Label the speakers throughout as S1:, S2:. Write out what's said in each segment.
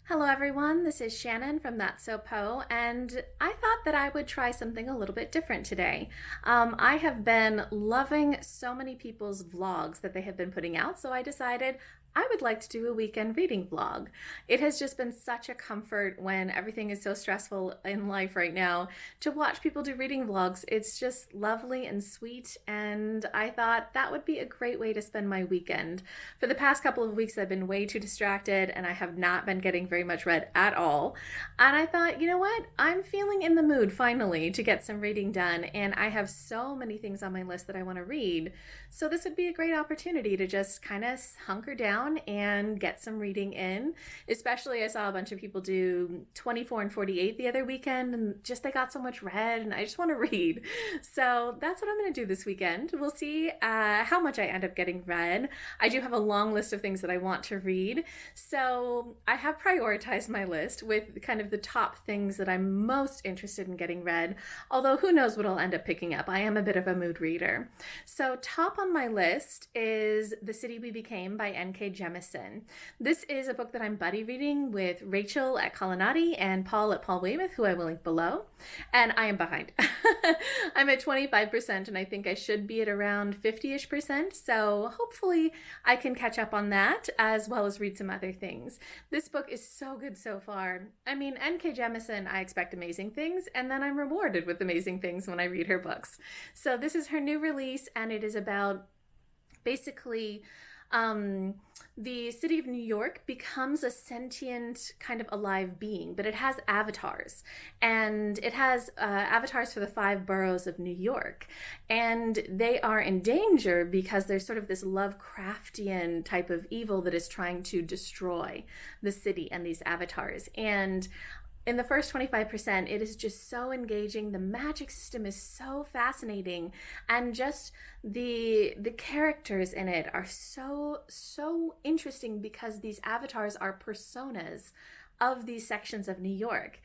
S1: Hello everyone, this is Shannon from That's So Poe, and I thought that I would try something a little bit different today. I have been loving so many people's vlogs that they have been putting out, so I decided I would like to do a weekend reading vlog. It has just been such a comfort when everything is so stressful in life right now to watch people do reading vlogs. It's just lovely and sweet, and I thought that would be a great way to spend my weekend. For the past couple of weeks, I've been way too distracted and I have not been getting very much read at all. And I thought, you know what? I'm feeling in the mood finally to get some reading done, and I have so many things on my list that I want to read. So this would be a great opportunity to just kind of hunker down and get some reading in. Especially I saw a bunch of people do 24 and 48 the other weekend, and just they got so much read, and I just want to read. So that's what I'm going to do this weekend. We'll see how much I end up getting read. I do have a long list of things that I want to read, so I have prioritized my list with kind of the top things that I'm most interested in getting read, although who knows what I'll end up picking up. I am a bit of a mood reader. So top on my list is The City We Became by N.K. Jemisin. This is a book that I'm buddy reading with Rachel at Kalanadi and Paul at Weymouth, who I will link below, and I am behind. I'm at 25% and I think I should be at around 50-ish%, so hopefully I can catch up on that as well as read some other things. This book is so good so far. I mean, N.K. Jemisin, I expect amazing things, and then I'm rewarded with amazing things when I read her books. So this is her new release, and it is about basically the city of New York becomes a sentient kind of alive being, but it has avatars, and it has avatars for the 5 boroughs of New York, and they are in danger because there's sort of this Lovecraftian type of evil that is trying to destroy the city and these avatars. And in the first 25%, it is just so engaging. The magic system is so fascinating, and just the characters in it are so interesting because these avatars are personas of these sections of New York.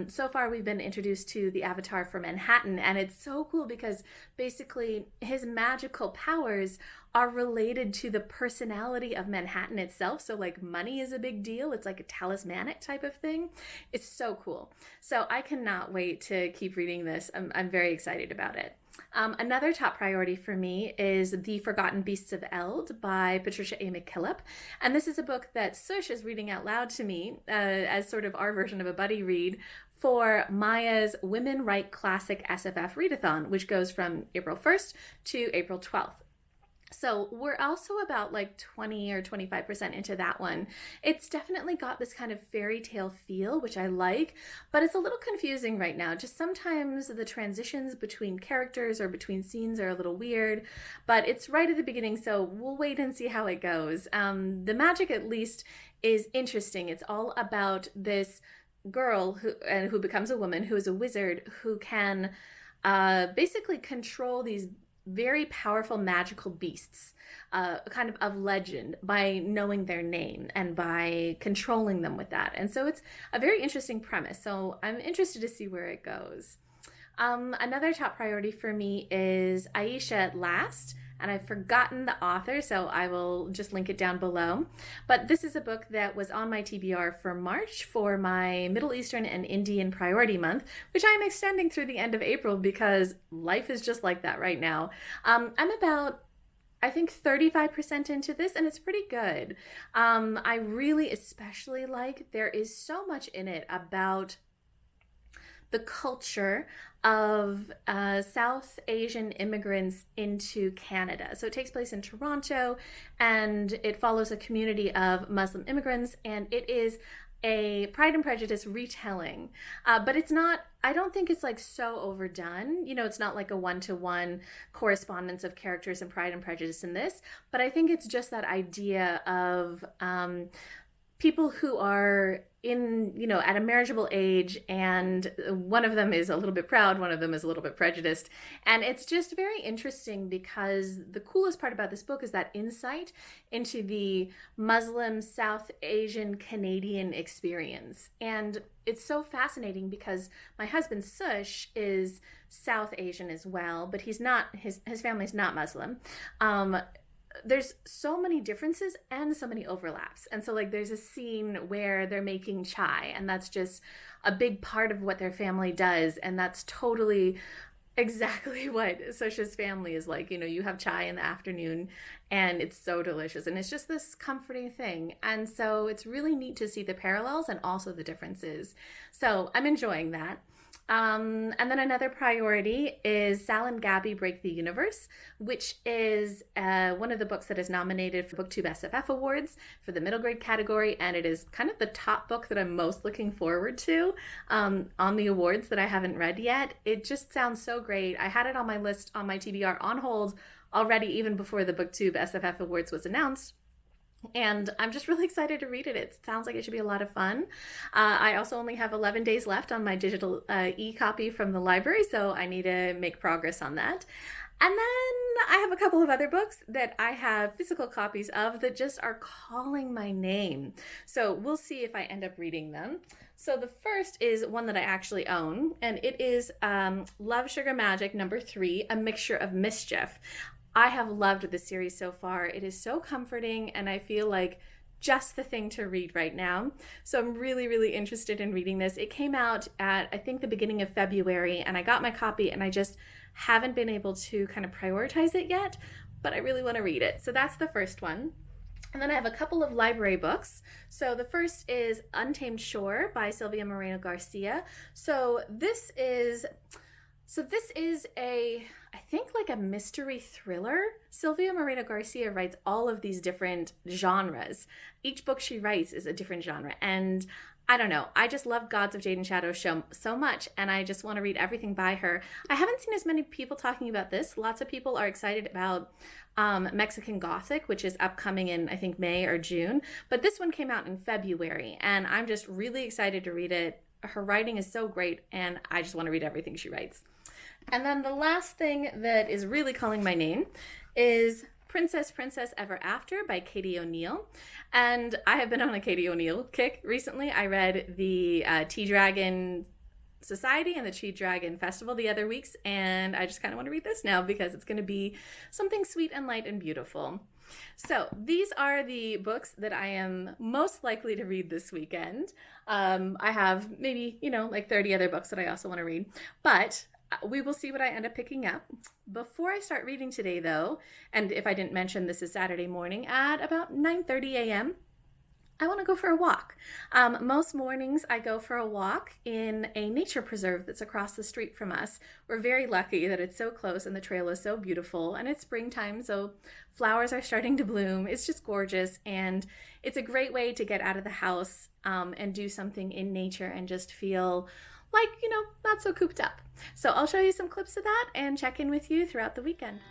S1: So far we've been introduced to the avatar for Manhattan, and it's so cool because basically his magical powers are related to the personality of Manhattan itself. So like money is a big deal. It's like a talismanic type of thing. It's so cool. So I cannot wait to keep reading this. I'm very excited about it. Another top priority for me is The Forgotten Beasts of Eld by Patricia A. McKillip. And this is a book that Sush is reading out loud to me as sort of our version of a buddy read for Maya's Women Write Classic SFF Readathon, which goes from April 1st to April 12th. So we're also about like 20 or 25% into that one. It's definitely got this kind of fairy tale feel, which I like, but it's a little confusing right now. Just sometimes the transitions between characters or between scenes are a little weird, but it's right at the beginning, so we'll wait and see how it goes. The magic at least is interesting. It's all about this girl who becomes a woman who is a wizard who can basically control these very powerful magical beasts, kind of legend, by knowing their name and by controlling them with that. And so it's a very interesting premise. So I'm interested to see where it goes. Another top priority for me is Ayesha at Last, and I've forgotten the author, so I will just link it down below. But this is a book that was on my TBR for March for my Middle Eastern and Indian Priority Month, which I'm extending through the end of April because life is just like that right now. I'm about, I think, 35% into this, and it's pretty good. I really especially like, there is so much in it about the culture of South Asian immigrants into Canada. So it takes place in Toronto, and it follows a community of Muslim immigrants, and it is a Pride and Prejudice retelling, but it's not, I don't think it's like so overdone. You know, it's not like a one-to-one correspondence of characters in Pride and Prejudice in this, but I think it's just that idea of people who are in, you know, at a marriageable age, and one of them is a little bit proud, one of them is a little bit prejudiced. And it's just very interesting because the coolest part about this book is that insight into the Muslim, South Asian, Canadian experience. And it's so fascinating because my husband Sush is South Asian as well, but he's not, his family's not Muslim. there's so many differences and so many overlaps. And so like there's a scene where they're making chai, and that's just a big part of what their family does, and that's totally exactly what Sosha's family is like. You know, you have chai in the afternoon and it's so delicious, and it's just this comforting thing. And so it's really neat to see the parallels and also the differences. So I'm enjoying that. And then another priority is Sal and Gabi Break the Universe, which is one of the books that is nominated for BooktubeSFF Awards for the middle grade category, and it is kind of the top book that I'm most looking forward to on the awards that I haven't read yet. It just sounds so great. I had it on my list on my TBR on hold already even before the BooktubeSFF Awards was announced. And I'm just really excited to read it. It sounds like it should be a lot of fun. I also only have 11 days left on my digital e-copy from the library, so I need to make progress on that. And then I have a couple of other books that I have physical copies of that just are calling my name. So we'll see if I end up reading them. So the first is one that I actually own, and it is Love, Sugar, Magic #3, A Mixture of Mischief. I have loved the series so far. It is so comforting, and I feel like just the thing to read right now. So I'm really, really interested in reading this. It came out at, I think, the beginning of February, and I got my copy, and I just haven't been able to kind of prioritize it yet, but I really want to read it. So that's the first one. And then I have a couple of library books. So the first is Untamed Shore by Silvia Moreno Garcia. So this is I think like a mystery thriller. Silvia Moreno Garcia writes all of these different genres. Each book she writes is a different genre. And I don't know, I just love Gods of Jade and Shadow so much, and I just want to read everything by her. I haven't seen as many people talking about this. Lots of people are excited about Mexican Gothic, which is upcoming in, I think, May or June. But this one came out in February, and I'm just really excited to read it. Her writing is so great, and I just want to read everything she writes. And then the last thing that is really calling my name is Princess Ever After by Katie O'Neill. And I have been on a Katie O'Neill kick recently. I read the Tea Dragon Society and the Tea Dragon Festival the other weeks, and I just kind of want to read this now because it's going to be something sweet and light and beautiful. So these are the books that I am most likely to read this weekend. I have maybe, like 30 other books that I also want to read, but we will see what I end up picking up. Before I start reading today, though, and if I didn't mention, this is Saturday morning at about 9:30 a.m., I want to go for a walk. Most mornings I go for a walk in a nature preserve that's across the street from us. We're very lucky that it's so close and the trail is so beautiful, and it's springtime, so flowers are starting to bloom. It's just gorgeous, and it's a great way to get out of the house and do something in nature and just feel like, not so cooped up. So I'll show you some clips of that and check in with you throughout the weekend.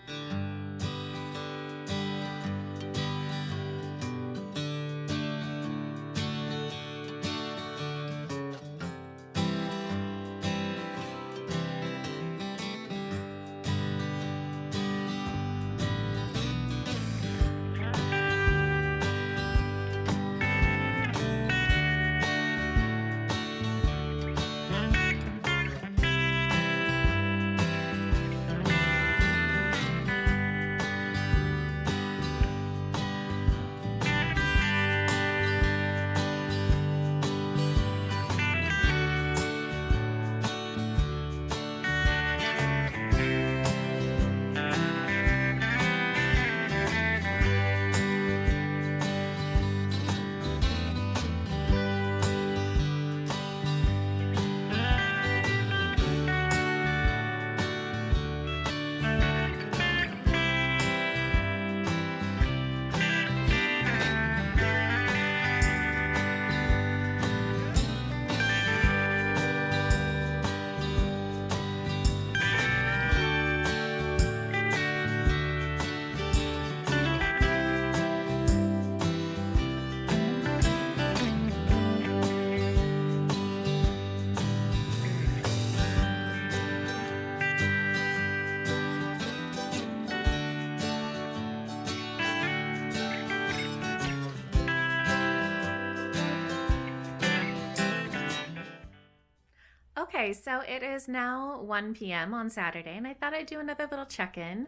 S1: Okay, so it is now 1 p.m. on Saturday, and I thought I'd do another little check-in.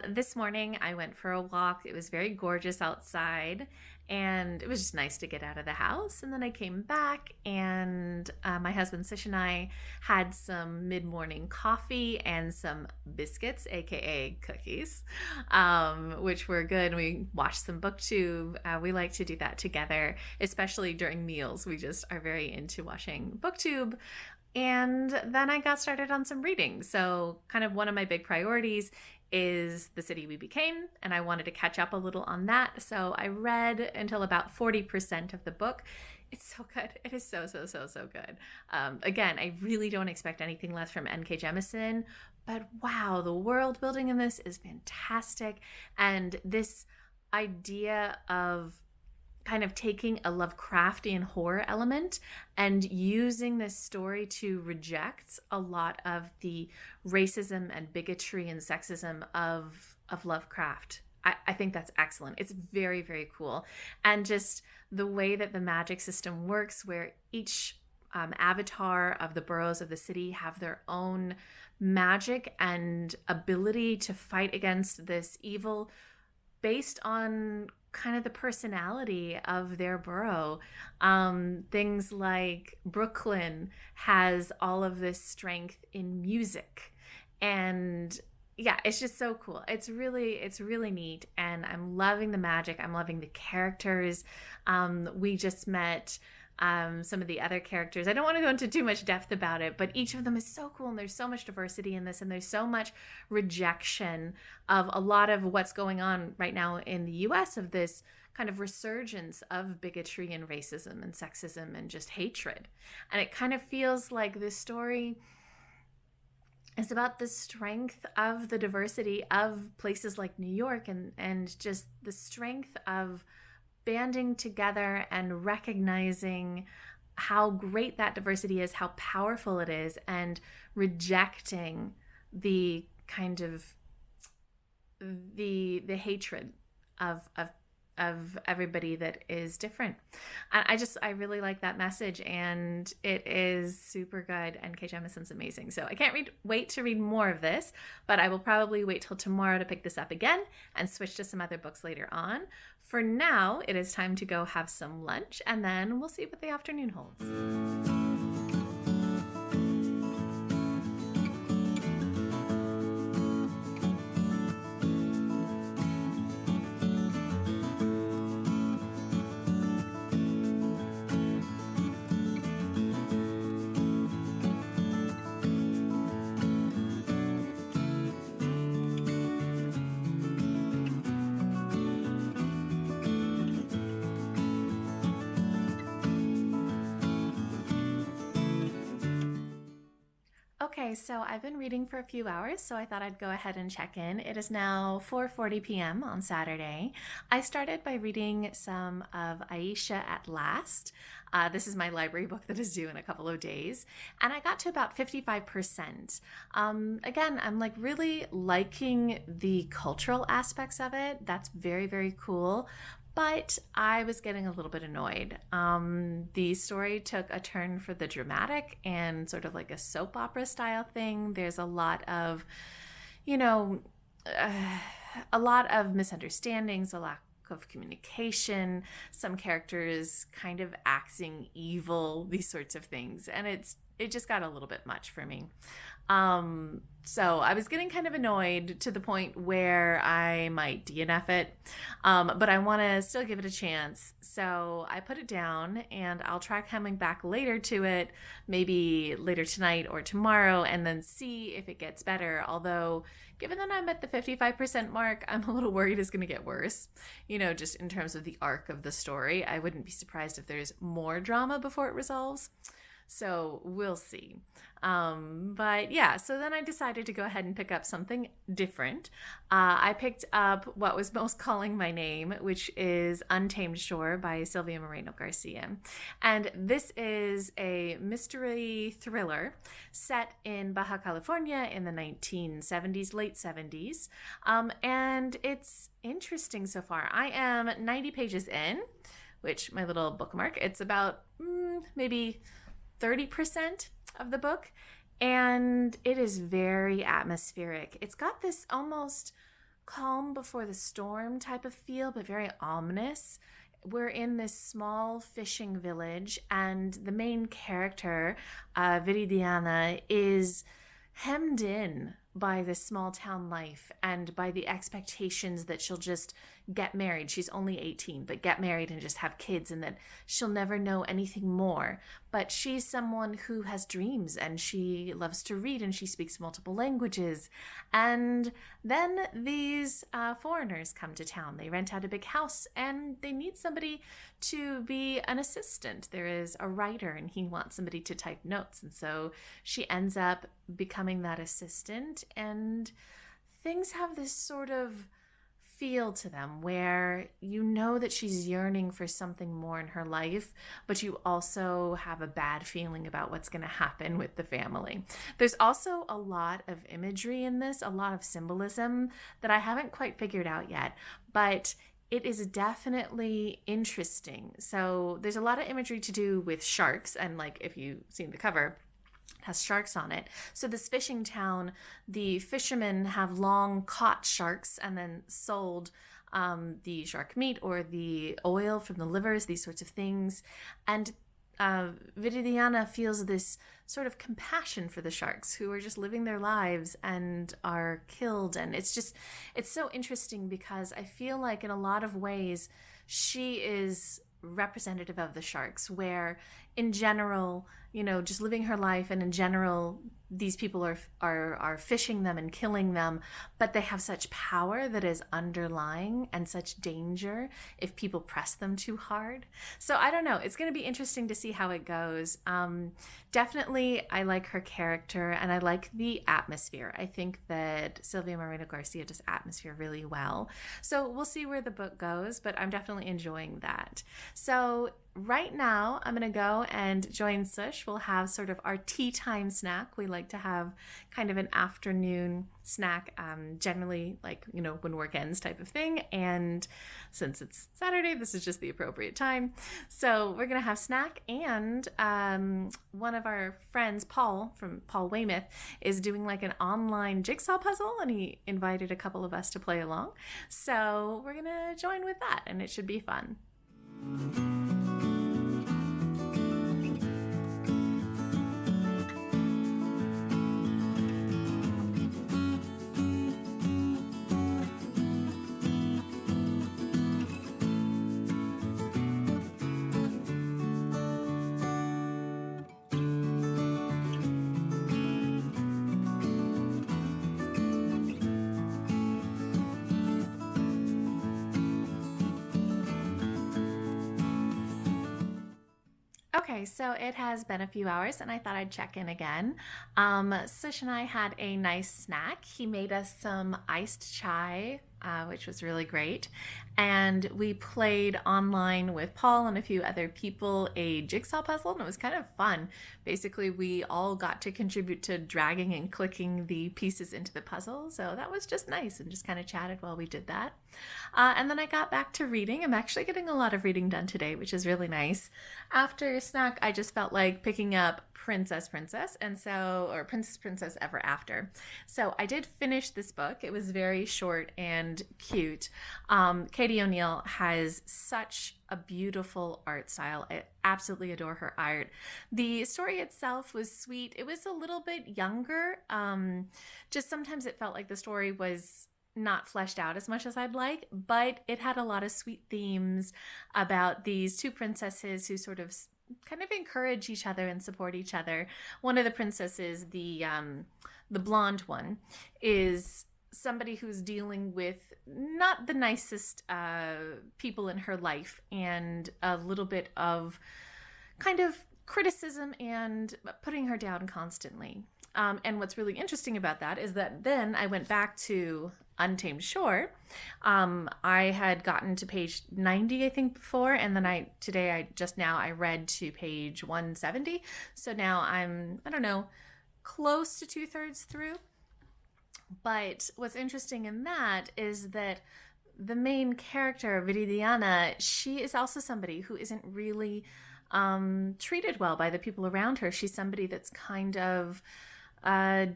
S1: This morning I went for a walk. It was very gorgeous outside, and it was just nice to get out of the house. And then I came back, and my husband Sish and I had some mid-morning coffee and some biscuits, aka cookies, which were good. We watched some BookTube. We like to do that together, especially during meals. We just are very into watching BookTube. And then I got started on some reading. So kind of one of my big priorities is The City We Became, and I wanted to catch up a little on that. So I read until about 40% of the book. It's so good. It is so good. Again, I really don't expect anything less from N.K. Jemisin, but wow, the world building in this is fantastic. And this idea of kind of taking a Lovecraftian horror element and using this story to reject a lot of the racism and bigotry and sexism of Lovecraft. I think that's excellent. It's very, very cool. And just the way that the magic system works, where each avatar of the boroughs of the city have their own magic and ability to fight against this evil based on kind of the personality of their borough. Things like Brooklyn has all of this strength in music, and yeah, it's just so cool. It's really neat, and I'm loving the magic. I'm loving the characters. We just met some of the other characters. I don't want to go into too much depth about it, but each of them is so cool, and there's so much diversity in this, and there's so much rejection of a lot of what's going on right now in the US, of this kind of resurgence of bigotry and racism and sexism and just hatred. And it kind of feels like this story is about the strength of the diversity of places like New York, and just the strength of banding together and recognizing how great that diversity is, how powerful it is, and rejecting the kind of the hatred of everybody that is different. I really like that message, and it is super good. And K. Jemisin's amazing. So I can't wait to read more of this, but I will probably wait till tomorrow to pick this up again and switch to some other books later on. For now, it is time to go have some lunch, and then we'll see what the afternoon holds. Okay, so I've been reading for a few hours, so I thought I'd go ahead and check in. It is now 4:40 p.m. on Saturday. I started by reading some of Ayesha at last. This is my library book that is due in a couple of days, and I got to about 55%. Again, I'm like really liking the cultural aspects of it. That's very, very cool. But I was getting a little bit annoyed. The story took a turn for the dramatic and sort of like a soap opera style thing. There's a lot of, a lot of misunderstandings, a lack of communication, some characters kind of acting evil, these sorts of things. And it just got a little bit much for me. So I was getting kind of annoyed to the point where I might DNF it, but I want to still give it a chance. So I put it down, and I'll try coming back later to it, maybe later tonight or tomorrow, and then see if it gets better. Although, given that I'm at the 55% mark, I'm a little worried it's going to get worse, just in terms of the arc of the story. I wouldn't be surprised if there's more drama before it resolves. So we'll see. But yeah, so then I decided to go ahead and pick up something different. I picked up what was most calling my name, which is Untamed Shore by Silvia Moreno Garcia. And this is a mystery thriller set in Baja California in the 1970s, late 70s. And it's interesting so far. I am 90 pages in, which my little bookmark, it's about maybe 30%. of the book, and it is very atmospheric. It's got this almost calm before the storm type of feel, but very ominous. We're in this small fishing village, and the main character, Viridiana, is hemmed in by this small town life and by the expectations that she'll just get married. She's only 18, but get married and just have kids, and that she'll never know anything more. But she's someone who has dreams, and she loves to read, and she speaks multiple languages. And then these foreigners come to town. They rent out a big house, and they need somebody to be an assistant. There is a writer, and he wants somebody to type notes. And so she ends up becoming that assistant, and things have this sort of feel to them where you know that she's yearning for something more in her life, but you also have a bad feeling about what's going to happen with the family. There's also a lot of imagery in this, a lot of symbolism that I haven't quite figured out yet, but it is definitely interesting. So there's a lot of imagery to do with sharks, and like if you've seen the cover, has sharks on it. So this fishing town, the fishermen have long caught sharks and then sold the shark meat or the oil from the livers, these sorts of things. And Viridiana feels this sort of compassion for the sharks who are just living their lives and are killed. And it's so interesting because I feel like in a lot of ways she is representative of the sharks, where in general, you know, just living her life, and in general these people are fishing them and killing them, but they have such power that is underlying and such danger if people press them too hard. So I don't know, it's going to be interesting to see how it goes. Definitely I like her character and I like the atmosphere. I think that Silvia Moreno Garcia does atmosphere really well. So we'll see where the book goes, but I'm definitely enjoying that. So right now, I'm going to go and join Sush. We'll have sort of our tea time snack. We like to have kind of an afternoon snack, generally like, you know, when work ends type of thing. And since it's Saturday, this is just the appropriate time. So we're going to have snack, and one of our friends, Paul from Paul Weymouth, is doing like an online jigsaw puzzle, and he invited a couple of us to play along. So we're going to join with that, and it should be fun. Okay, so it has been a few hours and I thought I'd check in again. Sush and I had a nice snack. He made us some iced chai, which was really great. And we played online with Paul and a few other people a jigsaw puzzle, and it was kind of fun. Basically, we all got to contribute to dragging and clicking the pieces into the puzzle, so that was just nice, and just kind of chatted while we did that. And then I got back to reading. I'm actually getting a lot of reading done today, which is really nice. After snack, I just felt like picking up Princess, and so, or Princess Ever After. So I did finish this book. It was very short and cute. Katie O'Neill has such a beautiful art style. I absolutely adore her art. The story itself was sweet. It was a little bit younger. Just sometimes it felt like the story was not fleshed out as much as I'd like, but it had a lot of sweet themes about these two princesses who sort of kind of encourage each other and support each other. One of the princesses, the blonde one, is somebody who's dealing with not the nicest people in her life, and a little bit of kind of criticism and putting her down constantly. And what's really interesting about that is that then I went back to Untamed Shore. I had gotten to page 90, I think, before, and then I read to page 170. So now I'm, I don't know, close to 2/3 through. But what's interesting in that is that the main character, Viridiana, she is also somebody who isn't really treated well by the people around her. She's somebody that's kind of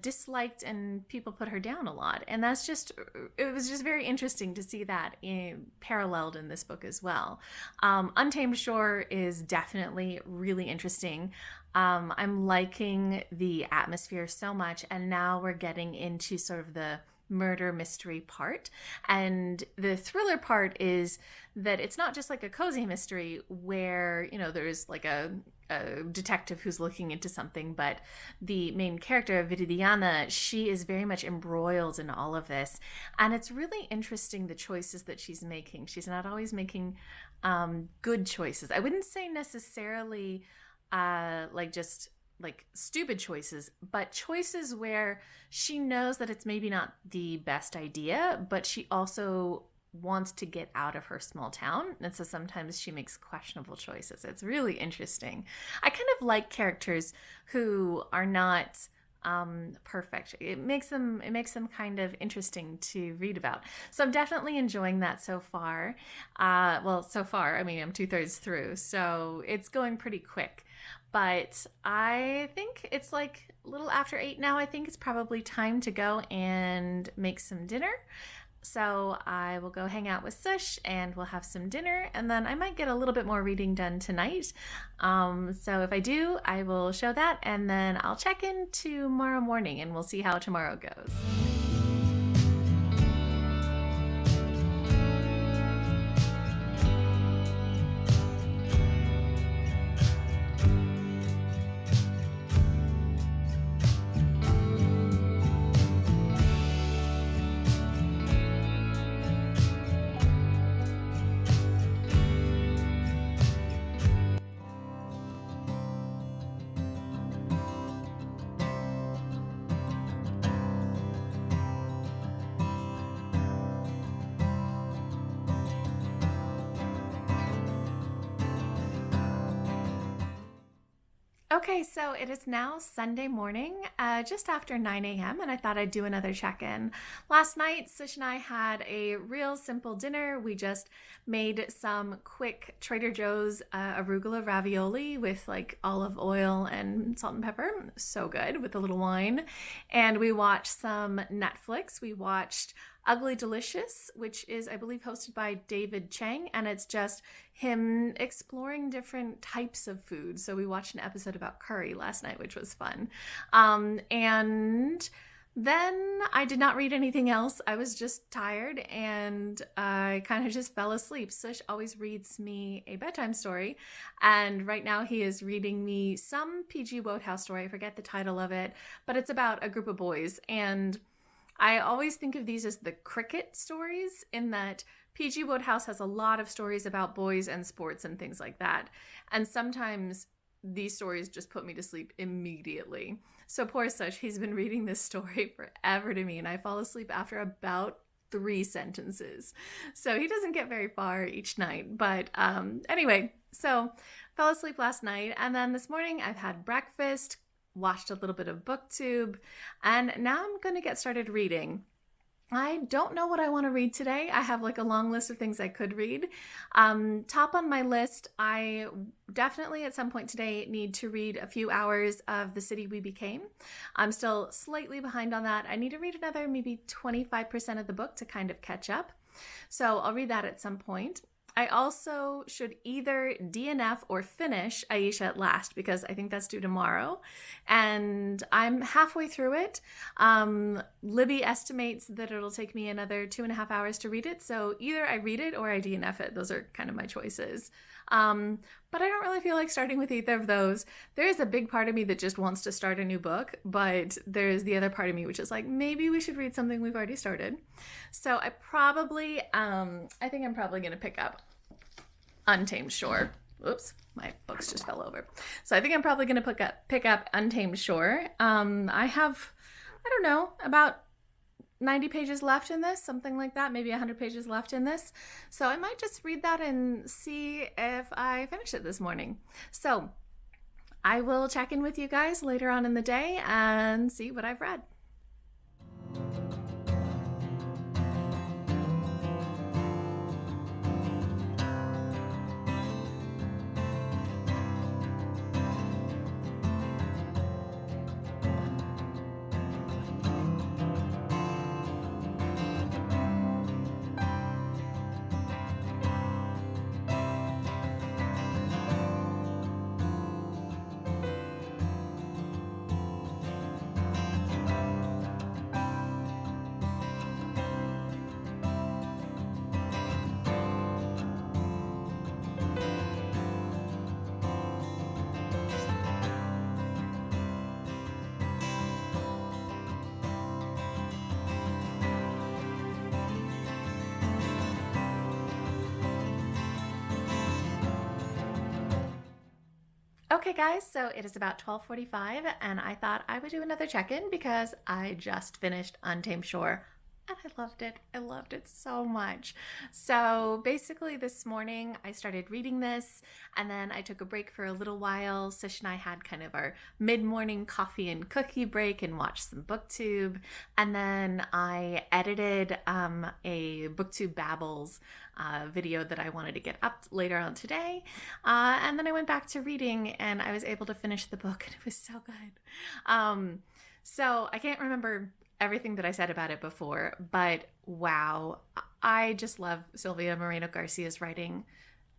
S1: disliked, and people put her down a lot. And it was just very interesting to see that paralleled in this book as well. Untamed Shore is definitely really interesting. I'm liking the atmosphere so much, and now we're getting into sort of the murder mystery part. And the thriller part is that it's not just like a cozy mystery where, there's like a detective who's looking into something, but the main character, Viridiana, she is very much embroiled in all of this. And it's really interesting, the choices that she's making. She's not always making good choices. I wouldn't say necessarily like stupid choices, but choices where she knows that it's maybe not the best idea, but she also wants to get out of her small town. And so sometimes she makes questionable choices. It's really interesting. I kind of like characters who are not perfect. It makes them kind of interesting to read about. So I'm definitely enjoying that so far. So far, I mean, I'm 2/3 through, so it's going pretty quick. But I think it's like a little after 8 now. I think it's probably time to go and make some dinner. So I will go hang out with Sush and we'll have some dinner, and then I might get a little bit more reading done tonight. So if I do, I will show that, and then I'll check in tomorrow morning and we'll see how tomorrow goes. Okay, so it is now Sunday morning, just after 9 a.m., and I thought I'd do another check-in. Last night, Sush and I had a real simple dinner. We just made some quick Trader Joe's arugula ravioli with like olive oil and salt and pepper. So good, with a little wine. And we watched some Netflix. We watched Ugly Delicious, which is, I believe, hosted by David Chang, and it's just him exploring different types of food. So we watched an episode about curry last night, which was fun. And then I did not read anything else. I was just tired, and I kind of just fell asleep. Sush always reads me a bedtime story, and right now he is reading me some P.G. Wodehouse story. I forget the title of it, but it's about a group of boys, and I always think of these as the cricket stories, in that P.G. Wodehouse has a lot of stories about boys and sports and things like that. And sometimes these stories just put me to sleep immediately. So poor Sush, he's been reading this story forever to me, and I fall asleep after about 3 sentences. So he doesn't get very far each night. But anyway, so fell asleep last night, and then this morning I've had breakfast, watched a little bit of BookTube, and now I'm going to get started reading. I don't know what I want to read today. I have like a long list of things I could read. Top on my list, I definitely at some point today need to read a few hours of The City We Became. I'm still slightly behind on that. I need to read another maybe 25% of the book to kind of catch up. So I'll read that at some point. I also should either DNF or finish Ayesha at Last, because I think that's due tomorrow. And I'm halfway through it. Libby estimates that it'll take me another 2.5 hours to read it. So either I read it or I DNF it. Those are kind of my choices. But I don't really feel like starting with either of those. There is a big part of me that just wants to start a new book, but there's the other part of me which is like, maybe we should read something we've already started. So I think I'm probably going to pick up Untamed Shore. Oops, my books just fell over. So I think I'm probably going to pick up Untamed Shore. I have, I don't know, about 90 pages left in this, something like that, maybe 100 pages left in this. So I might just read that and see if I finish it this morning. So I will check in with you guys later on in the day and see what I've read. Okay guys, so it is about 12:45 and I thought I would do another check-in because I just finished Untamed Shore and I loved it. I loved it so much. So basically this morning I started reading this and then I took a break for a little while. Sish and I had kind of our mid-morning coffee and cookie break and watched some BookTube. And then I edited a BookTube Babbles video that I wanted to get up later on today. And then I went back to reading and I was able to finish the book and it was so good. So I can't remember everything that I said about it before, but wow, I just love Silvia Moreno-Garcia's writing.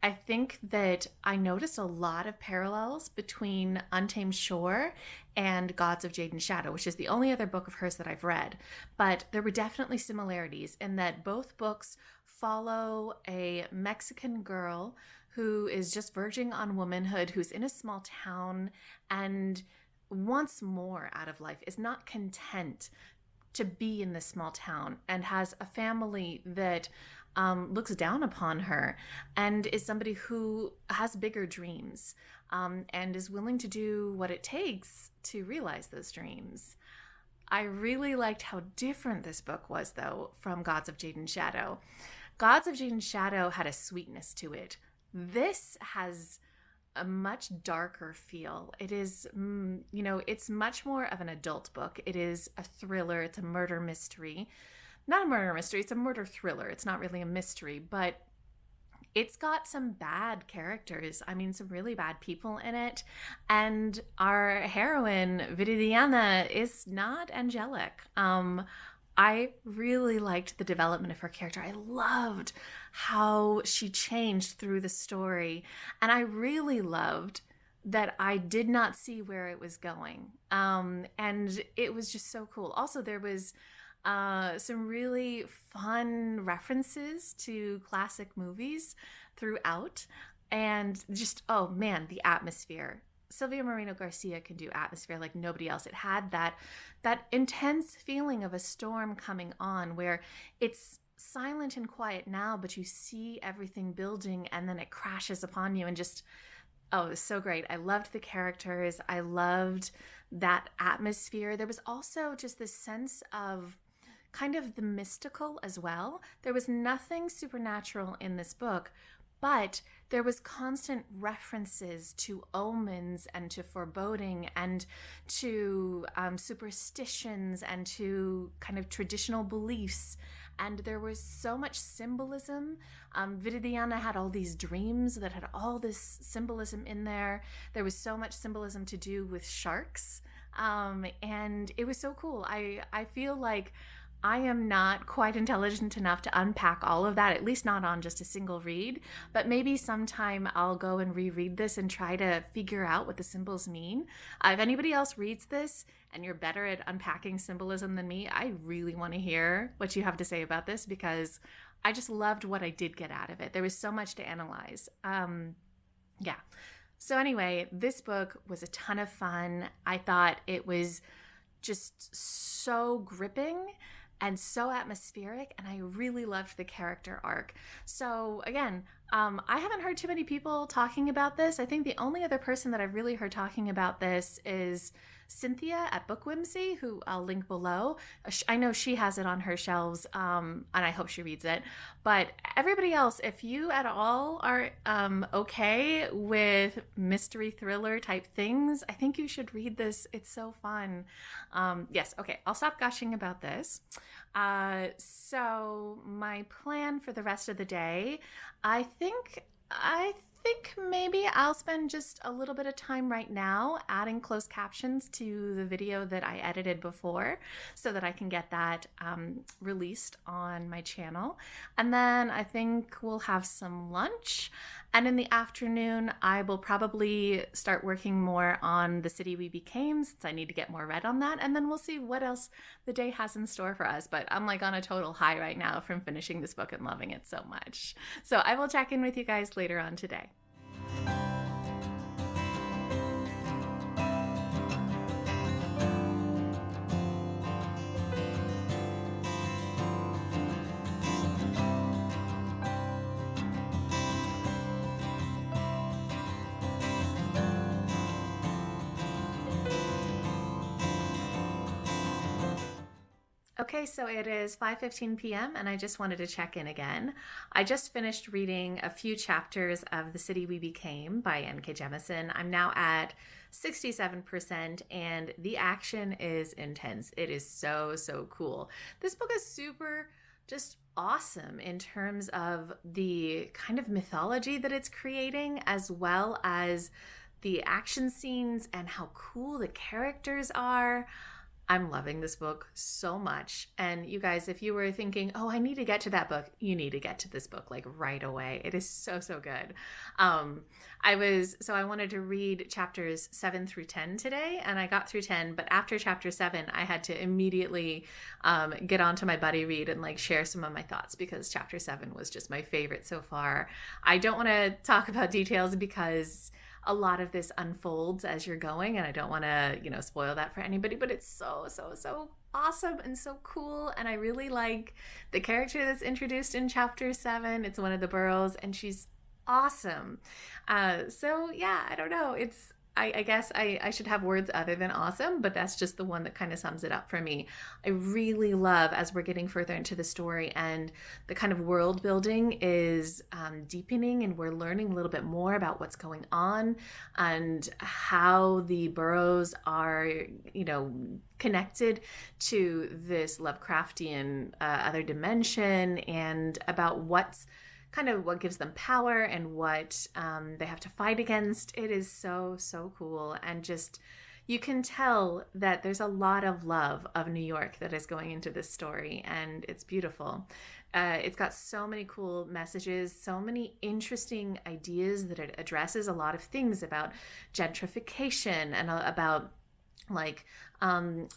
S1: I think that I noticed a lot of parallels between Untamed Shore and Gods of Jade and Shadow, which is the only other book of hers that I've read. But there were definitely similarities in that both books follow a Mexican girl who is just verging on womanhood, who's in a small town and wants more out of life, is not content to be in this small town, and has a family that looks down upon her and is somebody who has bigger dreams and is willing to do what it takes to realize those dreams. I really liked how different this book was, though, from Gods of Jade and Shadow. Gods of Jade and Shadow had a sweetness to it. This has a much darker feel. It is, it's much more of an adult book. It is a thriller. It's a murder mystery. Not a murder mystery, it's a murder thriller. It's not really a mystery, but it's got some bad characters. I mean, some really bad people in it. And our heroine, Viridiana, is not angelic. I really liked the development of her character. I loved how she changed through the story. And I really loved that I did not see where it was going. And it was just so cool. Also, there was some really fun references to classic movies throughout. And just, oh man, the atmosphere. Silvia Moreno-Garcia can do atmosphere like nobody else. It had that intense feeling of a storm coming on where it's silent and quiet now, but you see everything building and then it crashes upon you and just, oh, it was so great. I loved the characters. I loved that atmosphere. There was also just this sense of kind of the mystical as well. There was nothing supernatural in this book, but there was constant references to omens and to foreboding and to superstitions and to kind of traditional beliefs. And there was so much symbolism. Viridiana had all these dreams that had all this symbolism in there. There was so much symbolism to do with sharks. And it was so cool. I feel like I am not quite intelligent enough to unpack all of that, at least not on just a single read, but maybe sometime I'll go and reread this and try to figure out what the symbols mean. If anybody else reads this and you're better at unpacking symbolism than me, I really want to hear what you have to say about this because I just loved what I did get out of it. There was so much to analyze. Yeah. So anyway, this book was a ton of fun. I thought it was just so gripping and so atmospheric, and I really loved the character arc. So again, I haven't heard too many people talking about this. I think the only other person that I've really heard talking about this is Cynthia at BookWhimsy, who I'll link below. I know she has it on her shelves, and I hope she reads it. But everybody else, if you at all are okay with mystery thriller type things, I think you should read this. It's so fun. Yes, okay, I'll stop gushing about this. So my plan for the rest of the day, I think maybe I'll spend just a little bit of time right now adding closed captions to the video that I edited before so that I can get that released on my channel. And then I think we'll have some lunch. And in the afternoon, I will probably start working more on The City We Became since I need to get more read on that. And then we'll see what else the day has in store for us. But I'm like on a total high right now from finishing this book and loving it so much. So I will check in with you guys later on today. Okay, so it is 5:15 p.m. and I just wanted to check in again. I just finished reading a few chapters of The City We Became by N.K. Jemisin. I'm now at 67% and the action is intense. It is so, so cool. This book is super just awesome in terms of the kind of mythology that it's creating, as well as the action scenes and how cool the characters are. I'm loving this book so much. And you guys, if you were thinking, oh, I need to get to that book, you need to get to this book like right away. It is so, so good. I wanted to read chapters 7 through 10 today, and I got through 10, but after chapter 7, I had to immediately get onto my buddy read and like share some of my thoughts, because chapter 7 was just my favorite so far. I don't want to talk about details because a lot of this unfolds as you're going, and I don't want to, spoil that for anybody, but it's so, so, so awesome and so cool. And I really like the character that's introduced in chapter 7. It's one of the Burrows, and she's awesome. So yeah, I don't know. I guess I should have words other than awesome, but that's just the one that kind of sums it up for me. I really love, as we're getting further into the story and the kind of world building is deepening, and we're learning a little bit more about what's going on and how the Burrows are, connected to this Lovecraftian other dimension, and about what gives them power and what they have to fight against. It is so, so cool. And just, you can tell that there's a lot of love of New York that is going into this story, and it's beautiful. It's got so many cool messages, so many interesting ideas that it addresses a lot of things about gentrification and about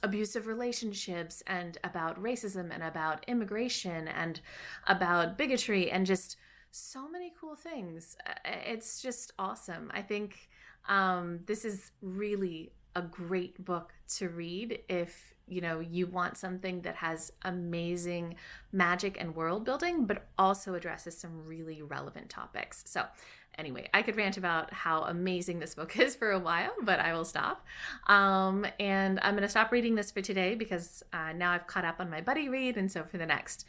S1: abusive relationships, and about racism, and about immigration, and about bigotry, and just so many cool things. It's just awesome. I think this is really a great book to read if you want something that has amazing magic and world building, but also addresses some really relevant topics. So anyway, I could rant about how amazing this book is for a while, but I will stop. And I'm going to stop reading this for today, because now I've caught up on my buddy read. And so for the next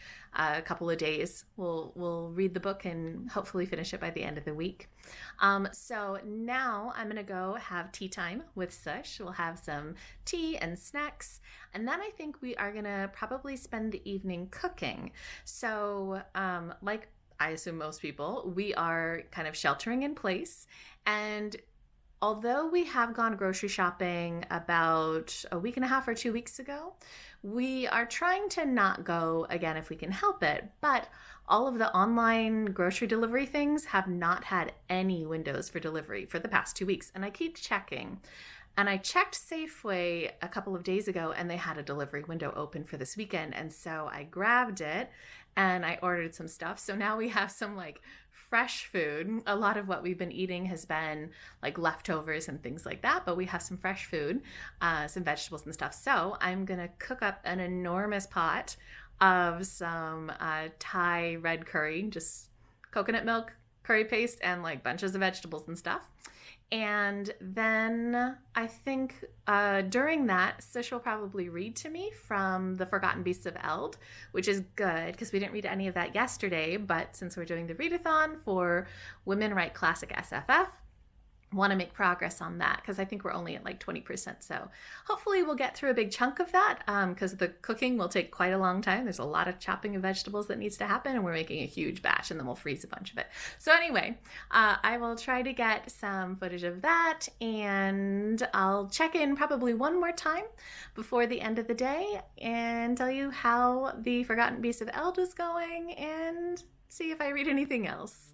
S1: couple of days, we'll read the book and hopefully finish it by the end of the week. So now I'm going to go have tea time with Sush. We'll have some tea and snacks. And then I think we are going to probably spend the evening cooking. So I assume most people, we are kind of sheltering in place. And although we have gone grocery shopping about a week and a half or 2 weeks ago, we are trying to not go again if we can help it. But all of the online grocery delivery things have not had any windows for delivery for the past 2 weeks. And I keep checking. And I checked Safeway a couple of days ago, and they had a delivery window open for this weekend. And so I grabbed it and I ordered some stuff. So now we have some fresh food. A lot of what we've been eating has been leftovers and things like that, but we have some fresh food, some vegetables and stuff. So I'm going to cook up an enormous pot of some Thai red curry, just coconut milk, curry paste, and bunches of vegetables and stuff. And then I think during that, Sish will probably read to me from The Forgotten Beasts of Eld, which is good because we didn't read any of that yesterday. But since we're doing the readathon for Women Write Classic SFF, want to make progress on that because I think we're only at 20%. So hopefully we'll get through a big chunk of that because the cooking will take quite a long time. There's a lot of chopping of vegetables that needs to happen, and we're making a huge batch, and then we'll freeze a bunch of it. So anyway, I will try to get some footage of that, and I'll check in probably one more time before the end of the day and tell you how The Forgotten Beasts of Eld is going and see if I read anything else.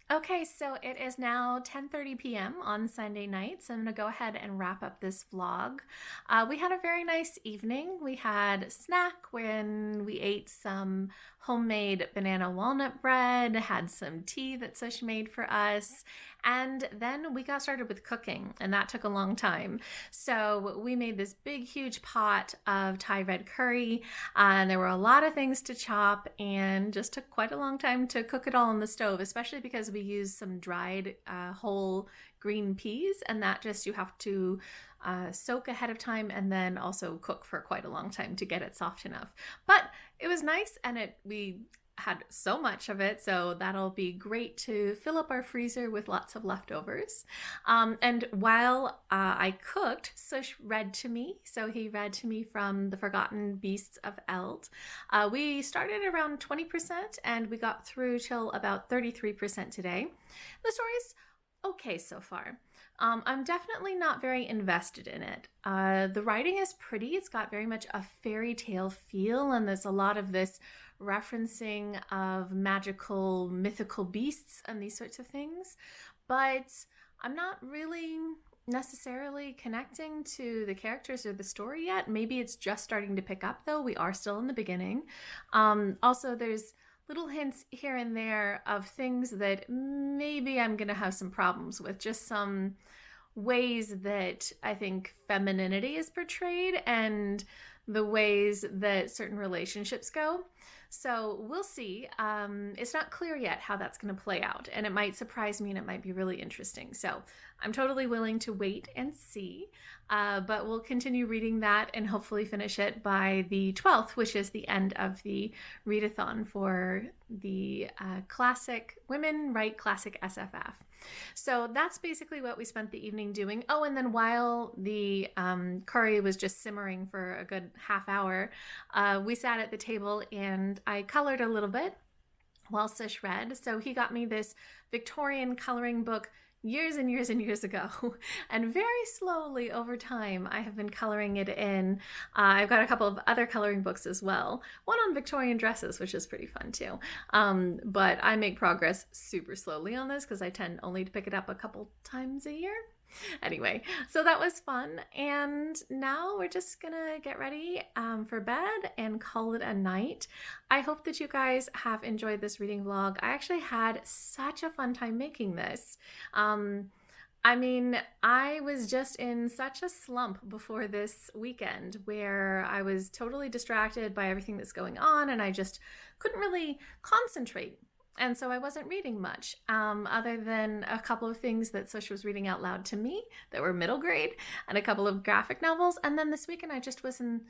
S1: Okay, so it is now 10:30 p.m. on Sunday night, so I'm going to go ahead and wrap up this vlog. We had a very nice evening. We had snack when we ate some homemade banana walnut bread, had some tea that Sush made for us, and then we got started with cooking, and that took a long time. So we made this big, huge pot of Thai red curry, and there were a lot of things to chop, and just took quite a long time to cook it all on the stove, especially because we used some dried whole green peas, and that just you have to soak ahead of time and then also cook for quite a long time to get it soft enough. But it was nice, and we had so much of it, so that'll be great to fill up our freezer with lots of leftovers. And while I cooked, Sush read to me. So he read to me from The Forgotten Beasts of Eld. We started around 20% and we got through till about 33% today. The story's okay so far. I'm definitely not very invested in it. The writing is pretty. It's got very much a fairy tale feel, and there's a lot of this referencing of magical, mythical beasts and these sorts of things. But I'm not really necessarily connecting to the characters or the story yet. Maybe it's just starting to pick up, though. We are still in the beginning. Also, there's little hints here and there of things that maybe I'm going to have some problems with, just some ways that I think femininity is portrayed and the ways that certain relationships go. So we'll see. It's not clear yet how that's going to play out, and it might surprise me and it might be really interesting. So I'm totally willing to wait and see, but we'll continue reading that and hopefully finish it by the 12th, which is the end of the Readathon for the classic Women Write Classic SFF. So that's basically what we spent the evening doing. Oh, and then while the curry was just simmering for a good half hour, we sat at the table and I colored a little bit while Sush read. So he got me this Victorian coloring book years and years and years ago, and very slowly over time I have been coloring it in. I've got a couple of other coloring books as well, one on Victorian dresses, which is pretty fun too, but I make progress super slowly on this because I tend only to pick it up a couple times a year. Anyway, so that was fun, and now we're just gonna get ready for bed and call it a night. I hope that you guys have enjoyed this reading vlog. I actually had such a fun time making this. I mean, I was just in such a slump before this weekend where I was totally distracted by everything that's going on, and I just couldn't really concentrate. And so I wasn't reading much, other than a couple of things that Sush was reading out loud to me that were middle grade, and a couple of graphic novels. And then this weekend I just was in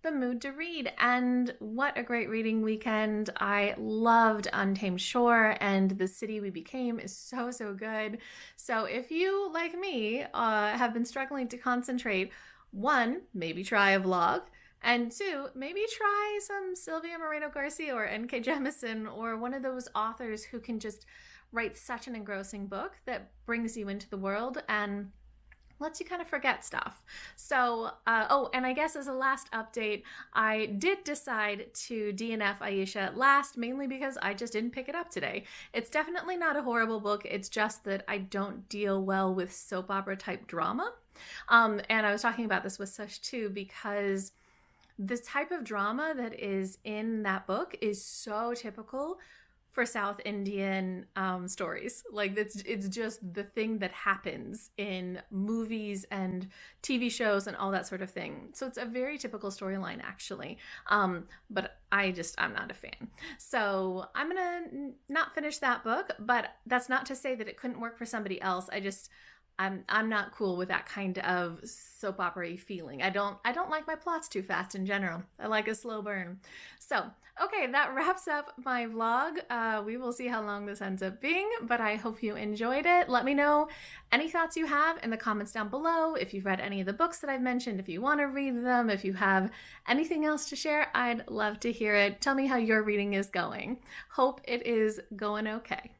S1: the mood to read, and what a great reading weekend. I loved Untamed Shore, and The City We Became is so, so good. So if you, like me, have been struggling to concentrate, one, maybe try a vlog. And two, maybe try some Sylvia Moreno-Garcia or N.K. Jemisin, or one of those authors who can just write such an engrossing book that brings you into the world and lets you kind of forget stuff. So, oh, and I guess as a last update, I did decide to DNF Ayesha at last, mainly because I just didn't pick it up today. It's definitely not a horrible book. It's just that I don't deal well with soap opera type drama. And I was talking about this with Sush too, because the type of drama that is in that book is so typical for South Indian stories. Like it's just the thing that happens in movies and TV shows and all that sort of thing. So it's a very typical storyline actually. But I'm not a fan. So I'm gonna not finish that book, but that's not to say that it couldn't work for somebody else. I'm not cool with that kind of soap opera-y feeling. I don't like my plots too fast in general. I like a slow burn. So, okay, that wraps up my vlog. We will see how long this ends up being, but I hope you enjoyed it. Let me know any thoughts you have in the comments down below. If you've read any of the books that I've mentioned, if you want to read them, if you have anything else to share, I'd love to hear it. Tell me how your reading is going. Hope it is going okay.